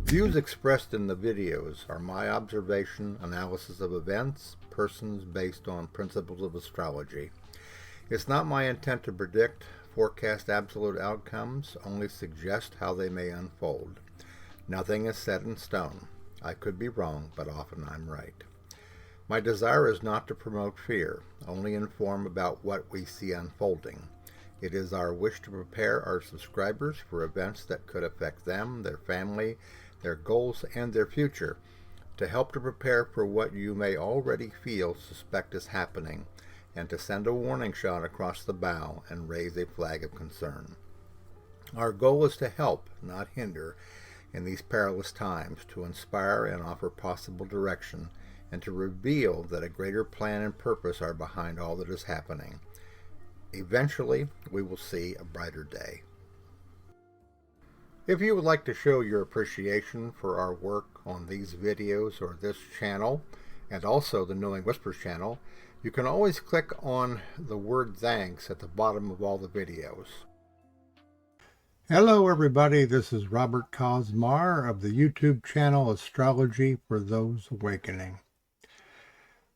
Views expressed in the videos are my observation, analysis of events, persons based on principles of astrology. It's not my intent to predict, forecast absolute outcomes, only suggest how they may unfold. Nothing is set in stone. I could be wrong, but often I'm right. My desire is not to promote fear, only inform about what we see unfolding. It is our wish to prepare our subscribers for events that could affect them, their family, their goals, and their future, to help to prepare for what you may already suspect is happening, and to send a warning shot across the bow and raise a flag of concern. Our goal is to help, not hinder, in these perilous times, to inspire and offer possible direction, and to reveal that a greater plan and purpose are behind all that is happening. Eventually, we will see a brighter day. If you would like to show your appreciation for our work on these videos or this channel, and also the Knowing Whispers channel, you can always click on the word thanks at the bottom of all the videos. Hello everybody, this is Robert Cosmar of the YouTube channel Astrology for Those Awakening.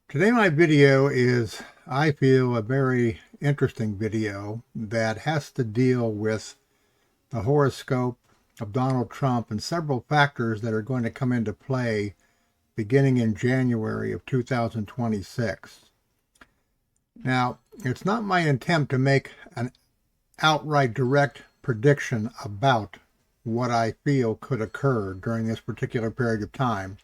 Today my video is, I feel, a very interesting video that has to deal with the horoscope of Donald Trump and several factors that are going to come into play beginning in January of 2026. Now, it's not my intent to make an outright direct prediction about what I feel could occur during this particular period of time.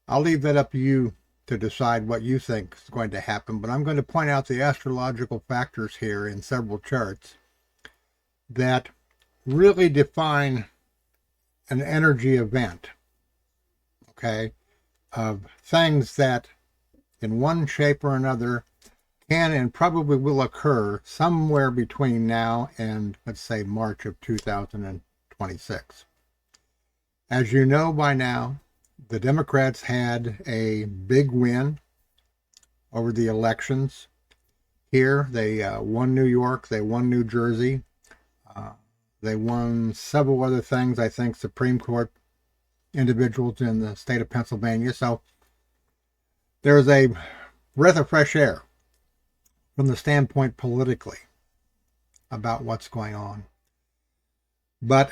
I'll leave that up to you to decide what you think is going to happen, but I'm going to point out the astrological factors here in several charts that really define an energy event, okay, of things that in one shape or another can and probably will occur somewhere between now and, let's say, March of 2026. As you know by now, the Democrats had a big win over the elections. Here, they won New York, they won New Jersey, they won several other things, I think, Supreme Court individuals in the state of Pennsylvania. So there's a breath of fresh air from the standpoint politically about what's going on. But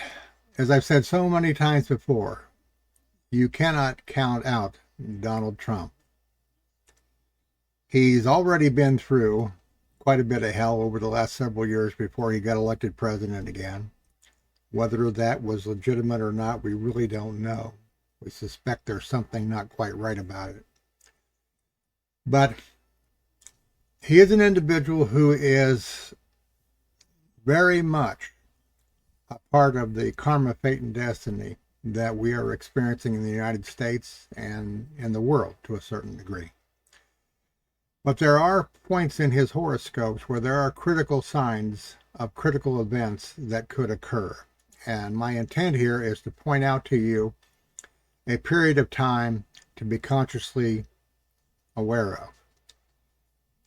as I've said so many times before, you cannot count out Donald Trump. He's already been through quite a bit of hell over the last several years before he got elected president again. Whether that was legitimate or not, we really don't know. We suspect there's something not quite right about it. But he is an individual who is very much a part of the karma, fate, and destiny that we are experiencing in the United States and in the world to a certain degree. But there are points in his horoscopes where there are critical signs of critical events that could occur. And my intent here is to point out to you a period of time to be consciously aware of.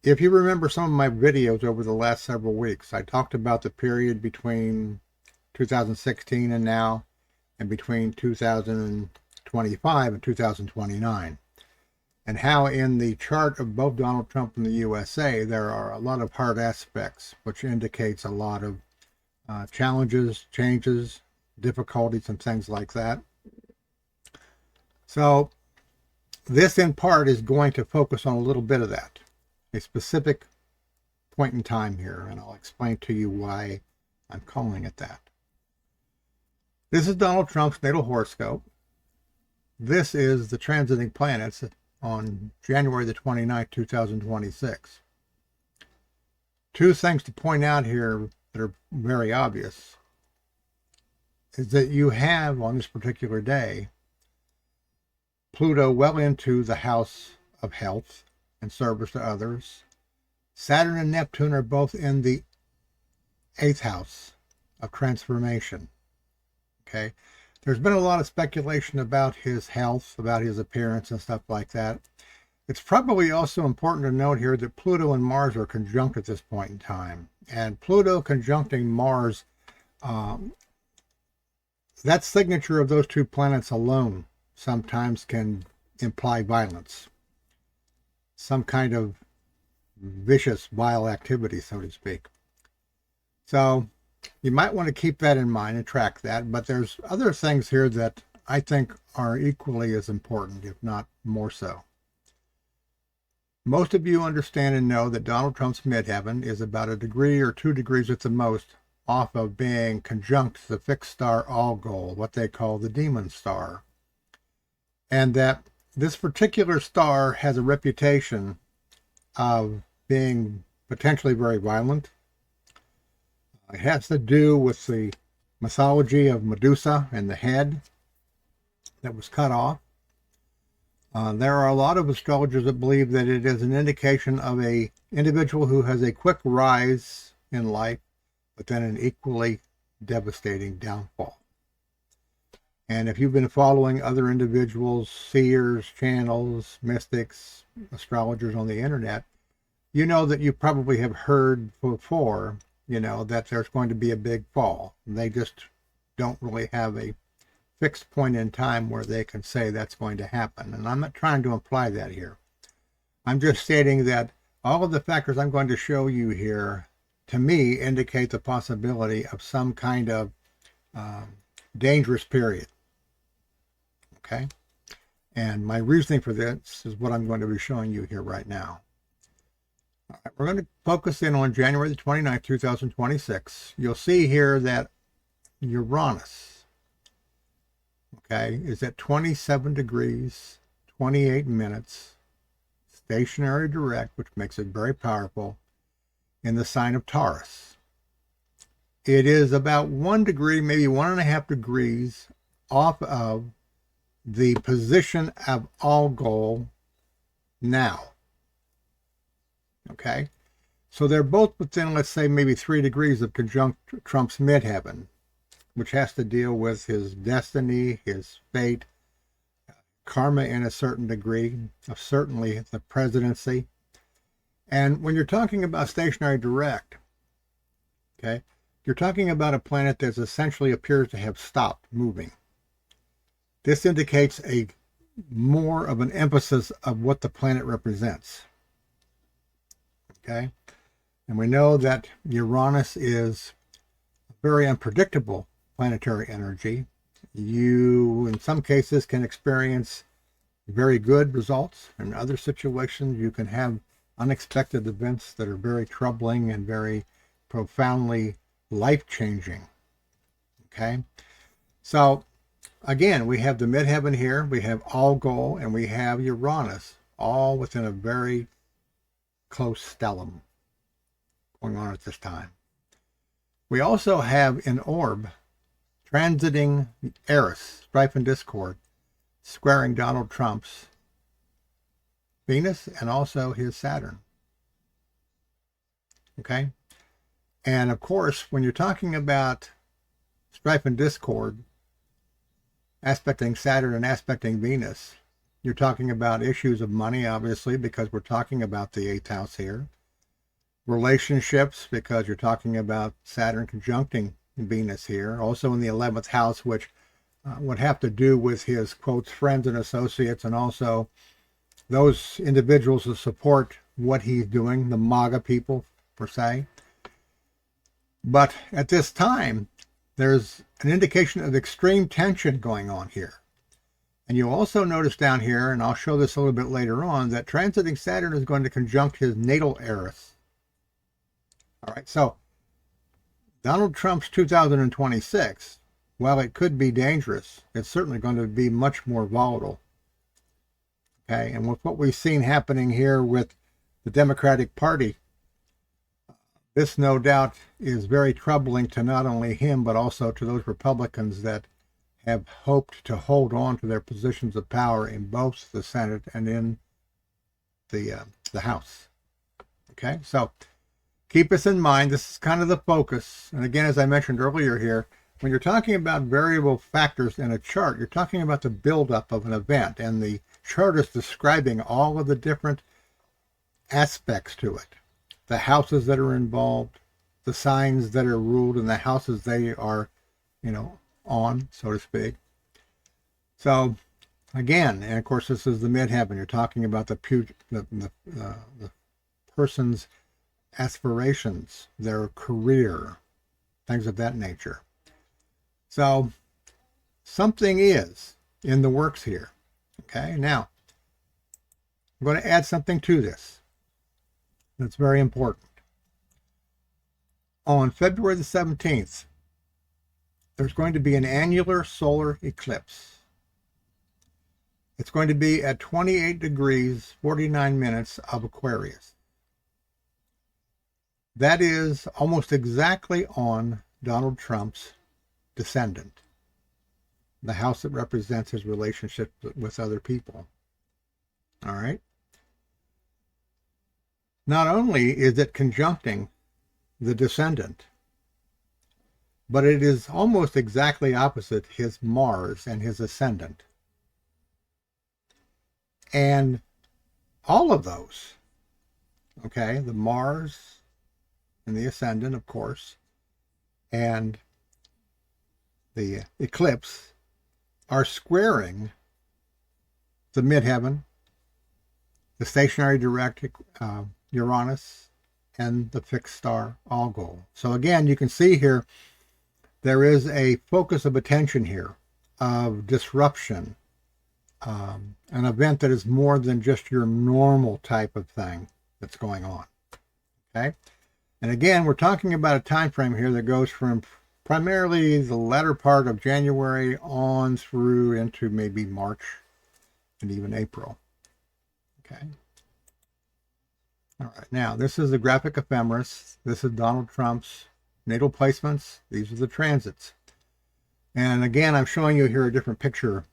If you remember some of my videos over the last several weeks, I talked about the period between 2016 and now, and between 2025 and 2029. And how in the chart of both Donald Trump and the USA, there are a lot of hard aspects, which indicates a lot of challenges, changes, difficulties, and things like that. So this in part is going to focus on a little bit of that, a specific point in time here, and I'll explain to you why I'm calling it that. This is Donald Trump's natal horoscope. This is the transiting planets on January the 29th, 2026. Two things to point out here that are very obvious is that you have on this particular day Pluto well into the house of health and service to others. Saturn and Neptune are both in the 8th house of transformation. Okay, there's been a lot of speculation about his health, about his appearance and stuff like that. It's probably also important to note here that Pluto and Mars are conjunct at this point in time. And Pluto conjuncting Mars that signature of those two planets alone sometimes can imply violence, some kind of vicious, vile activity, so to speak. So you might want to keep that in mind and track that, but there's other things here that I think are equally as important, if not more so. Most of you understand and know that Donald Trump's midheaven is about a degree or 2 degrees at the most off of being conjunct the fixed star Algol, what they call the demon star. And that this particular star has a reputation of being potentially very violent. It has to do with the mythology of Medusa and the head that was cut off. There are a lot of astrologers that believe that it is an indication of an individual who has a quick rise in life, but then an equally devastating downfall. And if you've been following other individuals, seers, channels, mystics, astrologers on the internet, you know that you probably have heard before, that there's going to be a big fall. They just don't really have a fixed point in time where they can say that's going to happen. And I'm not trying to imply that here. I'm just stating that all of the factors I'm going to show you here, to me, indicate the possibility of some kind of dangerous period. Okay? And my reasoning for this is what I'm going to be showing you here right now. All right, we're going to focus in on January the 29th, 2026. You'll see here that Uranus, okay, is at 27 degrees, 28 minutes, stationary direct, which makes it very powerful, in the sign of Taurus. It is about 1 degree, maybe 1.5 degrees off of the position of Algol now. Okay, so they're both within, let's say, maybe 3 degrees of conjunct Trump's midheaven, which has to deal with his destiny, his fate, karma in a certain degree, certainly the presidency. And when you're talking about stationary direct, okay, you're talking about a planet that essentially appears to have stopped moving. This indicates a more of an emphasis of what the planet represents. Okay, and we know that Uranus is very unpredictable planetary energy. You, in some cases, can experience very good results. In other situations, you can have unexpected events that are very troubling and very profoundly life-changing. Okay, so again, we have the midheaven here, we have Algol, and we have Uranus, all within a very close stellium going on at this time. We also have an orb transiting Eris, strife and discord, squaring Donald Trump's Venus and also his Saturn. Okay? And of course, when you're talking about strife and discord, aspecting Saturn and aspecting Venus, you're talking about issues of money, obviously, because we're talking about the 8th house here. Relationships, because you're talking about Saturn conjuncting Venus here. Also in the 11th house, which would have to do with his, quotes, friends and associates, and also those individuals who support what he's doing, the MAGA people, per se. But at this time, there's an indication of extreme tension going on here. And you'll also notice down here, and I'll show this a little bit later on, that transiting Saturn is going to conjunct his natal Eris. All right, so Donald Trump's 2026, while it could be dangerous, it's certainly going to be much more volatile. Okay, and with what we've seen happening here with the Democratic Party, this no doubt is very troubling to not only him, but also to those Republicans that have hoped to hold on to their positions of power in both the Senate and in the House. Okay, so keep this in mind. This is kind of the focus. And again, as I mentioned earlier here, when you're talking about variable factors in a chart, you're talking about the buildup of an event, and the chart is describing all of the different aspects to it. The houses that are involved, the signs that are ruled, and the houses they are, on, so to speak. So again, and of course this is the midheaven. You're talking about the person's aspirations, their career, things of that nature. So something is in the works here. Okay, now I'm going to add something to this that's very important. On February the 17th, there's going to be an annular solar eclipse. It's going to be at 28 degrees, 49 minutes of Aquarius. That is almost exactly on Donald Trump's descendant, the house that represents his relationship with other people. All right. Not only is it conjuncting the descendant, but it is almost exactly opposite his Mars and his ascendant. And all of those, okay, the Mars and the ascendant, of course, and the eclipse are squaring the midheaven, the stationary direct Uranus, and the fixed star Algol. So again, you can see here, there is a focus of attention here of disruption, an event that is more than just your normal type of thing that's going on. Okay, and again, we're talking about a time frame here that goes from primarily the latter part of January on through into maybe March and even April. Okay. All right, now this is the graphic ephemeris. This is Donald Trump's natal placements. These are the transits. And again, I'm showing you here a different picture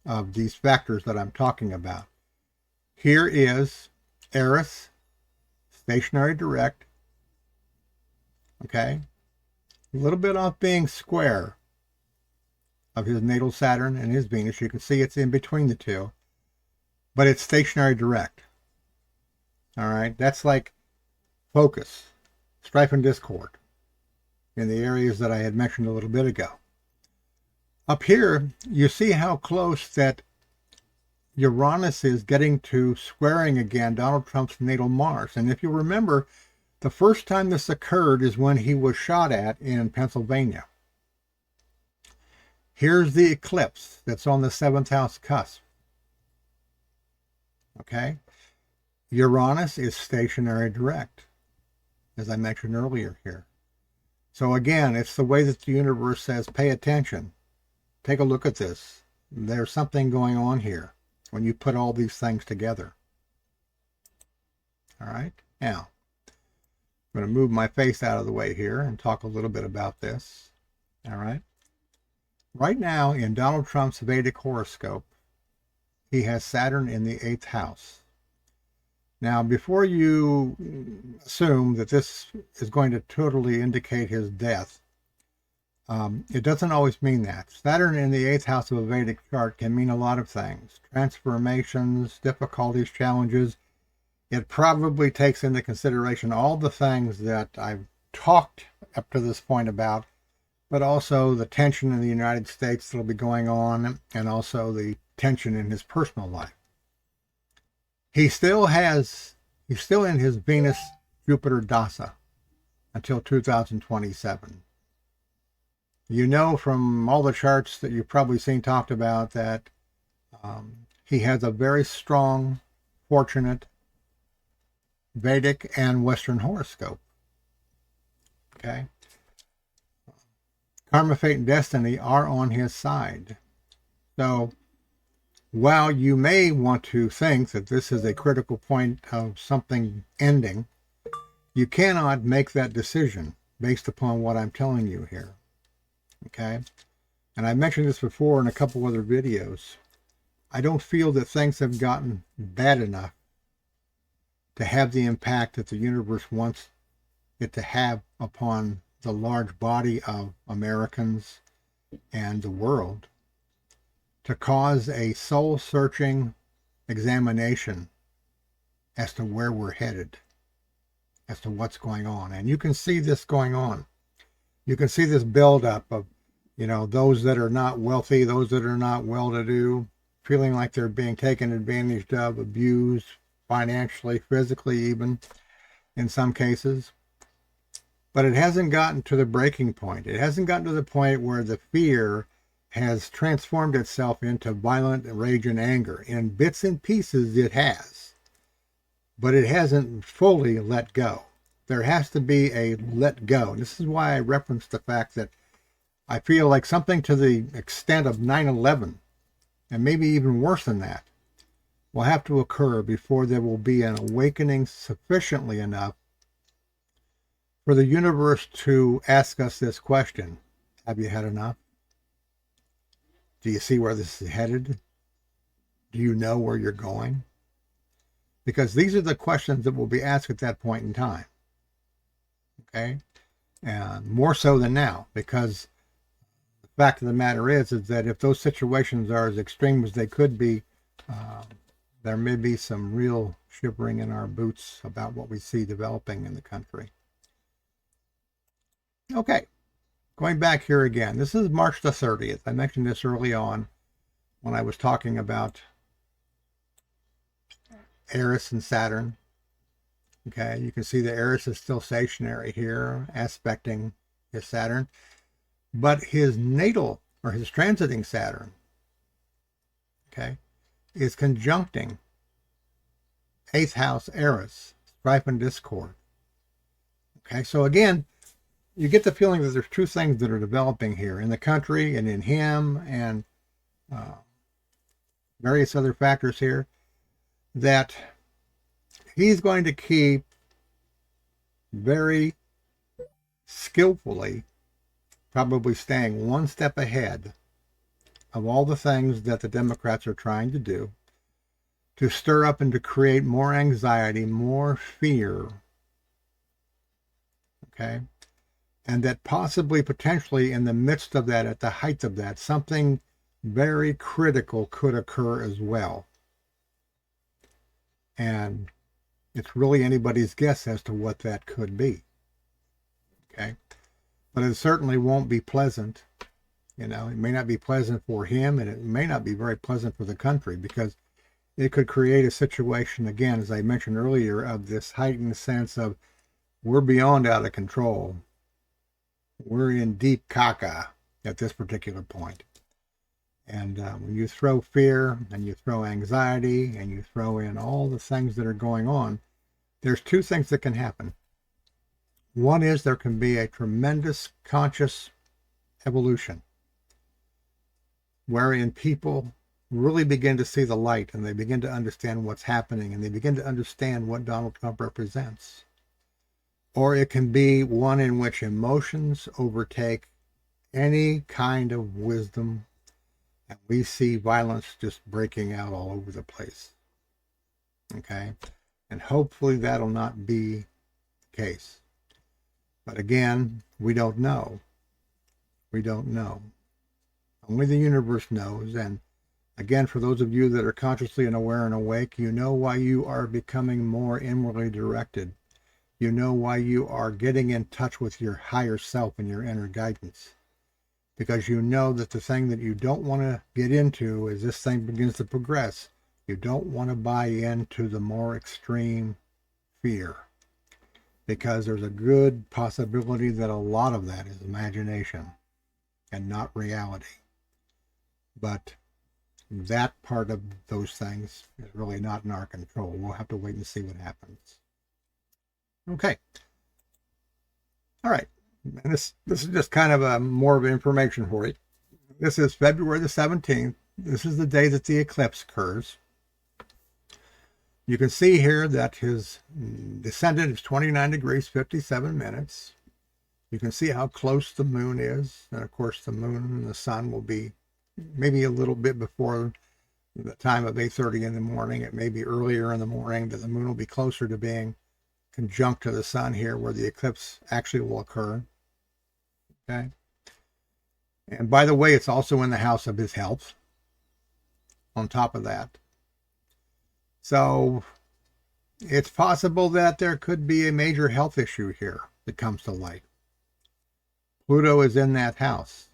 of these factors that I'm talking about. Here is Eris, stationary direct. Okay. A little bit off being square of his natal Saturn and his Venus. You can see it's in between the two, but it's stationary direct. All right. That's like focus, strife and discord in the areas that I had mentioned a little bit ago. Up here, you see how close that Uranus is getting to squaring again Donald Trump's natal Mars. And if you remember, the first time this occurred is when he was shot at in Pennsylvania. Here's the eclipse that's on the 7th house cusp. Okay? Uranus is stationary direct, as I mentioned earlier here. So again, it's the way that the universe says, pay attention. Take a look at this. There's something going on here when you put all these things together. All right. Now, I'm going to move my face out of the way here and talk a little bit about this. All right. Right now, in Donald Trump's Vedic horoscope, he has Saturn in the 8th house. Now, before you assume that this is going to totally indicate his death, it doesn't always mean that. Saturn in the 8th house of a Vedic chart can mean a lot of things. Transformations, difficulties, challenges. It probably takes into consideration all the things that I've talked up to this point about, but also the tension in the United States that'll be going on, and also the tension in his personal life. He's still in his Venus-Jupiter Dasa until 2027. You know from all the charts that you've probably seen talked about that he has a very strong, fortunate Vedic and Western horoscope. Okay? Karma, fate, and destiny are on his side. So, while you may want to think that this is a critical point of something ending, you cannot make that decision based upon what I'm telling you here. Okay? And I mentioned this before in a couple other videos. I don't feel that things have gotten bad enough to have the impact that the universe wants it to have upon the large body of Americans and the world to cause a soul-searching examination as to where we're headed, as to what's going on. And you can see this going on. You can see this buildup of You know, those that are not wealthy, those that are not well-to-do, feeling like they're being taken advantage of, abused financially, physically even, in some cases. But it hasn't gotten to the breaking point. It hasn't gotten to the point where the fear has transformed itself into violent rage and anger. In bits and pieces, it has. But it hasn't fully let go. There has to be a let go. And this is why I referenced the fact that I feel like something to the extent of 9/11, and maybe even worse than that, will have to occur before there will be an awakening sufficiently enough for the universe to ask us this question: have you had enough? Do you see where this is headed? Do you know where you're going? Because these are the questions that will be asked at that point in time. Okay? And more so than now, because the fact of the matter is that if those situations are as extreme as they could be, there may be some real shivering in our boots about what we see developing in the country. Okay, going back here again. This is March the 30th. I mentioned this early on when I was talking about Eris and Saturn. Okay, you can see the Eris is still stationary here, aspecting his Saturn. But his natal, or his transiting Saturn, okay, is conjuncting 8th house Eris, strife and discord. Okay, so again, you get the feeling that there's two things that are developing here in the country and in him and various other factors here, that he's going to keep very skillfully probably staying one step ahead of all the things that the Democrats are trying to do to stir up and to create more anxiety, more fear, okay? And that possibly, potentially, in the midst of that, at the height of that, something very critical could occur as well. And it's really anybody's guess as to what that could be. Okay? But it certainly won't be pleasant. You know, it may not be pleasant for him, and it may not be very pleasant for the country, because it could create a situation, again, as I mentioned earlier, of this heightened sense of we're beyond out of control. We're in deep caca at this particular point. And when you throw fear and you throw anxiety and you throw in all the things that are going on, there's two things that can happen. One is there can be a tremendous conscious evolution wherein people really begin to see the light and they begin to understand what's happening and they begin to understand what Donald Trump represents. Or it can be one in which emotions overtake any kind of wisdom, and we see violence just breaking out all over the place. Okay? And hopefully that'll not be the case. But again, we don't know. We don't know. Only the universe knows. And again, for those of you that are consciously and aware and awake, you know why you are becoming more inwardly directed. You know why you are getting in touch with your higher self and your inner guidance. Because you know that the thing that you don't want to get into as this thing begins to progress, you don't want to buy into the more extreme fear. Because there's a good possibility that a lot of that is imagination and not reality. But that part of those things is really not in our control. We'll have to wait and see what happens. Okay. All right. And this is just kind of more of information for you. This is February the 17th. This is the day that the eclipse occurs. You can see here that his descendant is 29 degrees, 57 minutes. You can see how close the moon is. And of course, the moon and the sun will be maybe a little bit before the time of 8:30 in the morning. It may be earlier in the morning, but the moon will be closer to being conjunct to the sun here where the eclipse actually will occur. Okay. And by the way, it's also in the house of his health on top of that. So it's possible that there could be a major health issue here that comes to light. Pluto is in that house.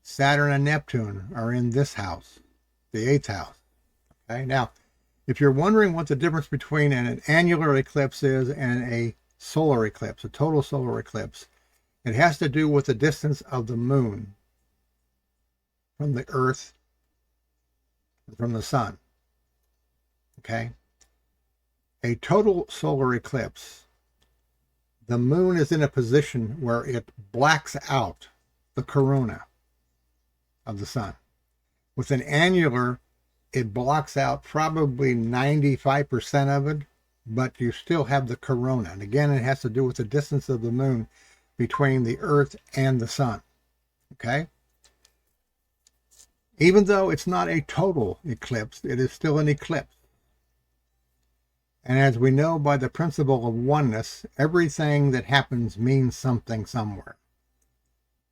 Saturn and Neptune are in this house, the 8th house. Okay, now, if you're wondering what the difference between an annular eclipse is and a solar eclipse, a total solar eclipse, it has to do with the distance of the moon from the Earth, from the sun. Okay? A total solar eclipse, the moon is in a position where it blacks out the corona of the sun. With an annular, it blocks out probably 95% of it, but you still have the corona. And again, it has to do with the distance of the moon between the Earth and the sun. Okay? Even though it's not a total eclipse, it is still an eclipse. And as we know by the principle of oneness, everything that happens means something somewhere.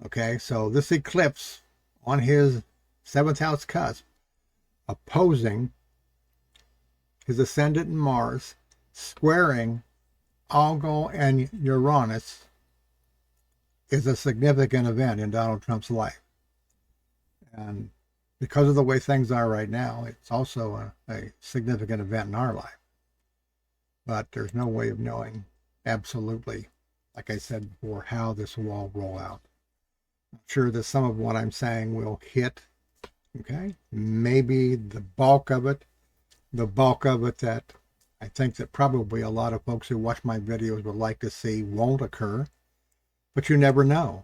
Okay, so this eclipse on his 7th house cusp, opposing his ascendant in Mars, squaring Algol and Uranus, is a significant event in Donald Trump's life. And because of the way things are right now, it's also a significant event in our life. But there's no way of knowing absolutely, like I said before, how this will all roll out. I'm sure that some of what I'm saying will hit, okay? Maybe the bulk of it that I think that probably a lot of folks who watch my videos would like to see won't occur, but you never know,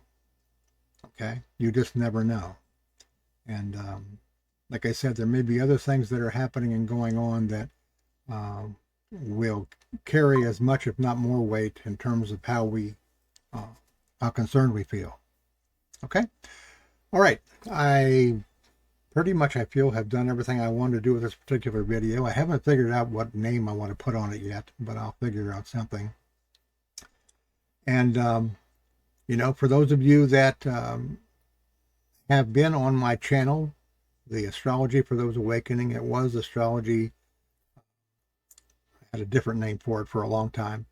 okay? You just never know. And like I said, there may be other things that are happening and going on that will carry as much, if not more, weight in terms of how concerned we feel. Okay? All right. I pretty much, I feel, have done everything I wanted to do with this particular video. I haven't figured out what name I want to put on it yet, but I'll figure out something. And, you know, for those of you that have been on my channel, the Astrology for Those Awakening, it was Astrology. I had a different name for it for a long time,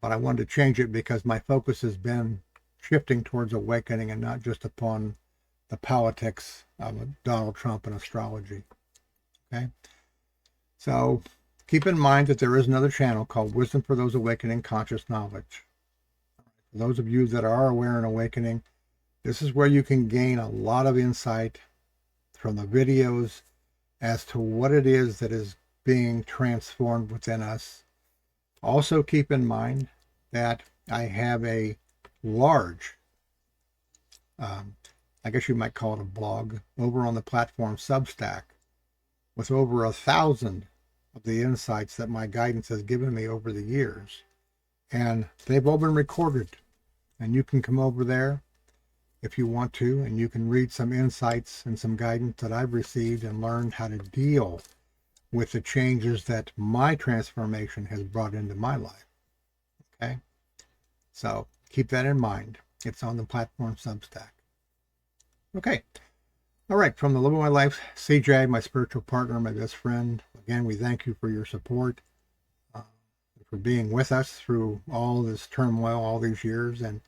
but I wanted to change it because my focus has been shifting towards awakening and not just upon the politics of Donald Trump and astrology. Okay, so keep in mind that there is another channel called Wisdom for Those Awakening Conscious Knowledge. For those of you that are aware and awakening, this is where you can gain a lot of insight from the videos as to what it is that is being transformed within us. Also keep in mind that I have a large, I guess you might call it a blog, over on the platform Substack with over 1,000 of the insights that my guidance has given me over the years. And they've all been recorded. And you can come over there if you want to, and you can read some insights and some guidance that I've received and learned how to deal with the changes that my transformation has brought into my life. Okay? So keep that in mind. It's on the platform Substack. Okay. All right. From the love of my life, CJ, my spiritual partner, my best friend. Again, we thank you for your support, for being with us through all this turmoil, all these years. And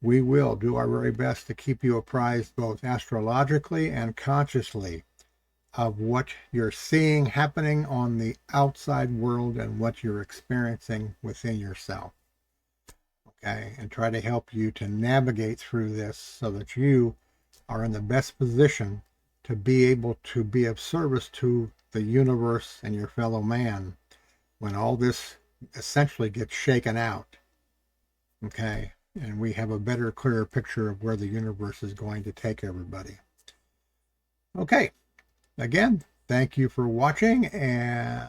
we will do our very best to keep you apprised both astrologically and consciously of what you're seeing happening on the outside world and what you're experiencing within yourself. Okay, and try to help you to navigate through this so that you are in the best position to be able to be of service to the universe and your fellow man when all this essentially gets shaken out. Okay, and we have a better, clearer picture of where the universe is going to take everybody. Okay. Again, thank you for watching, and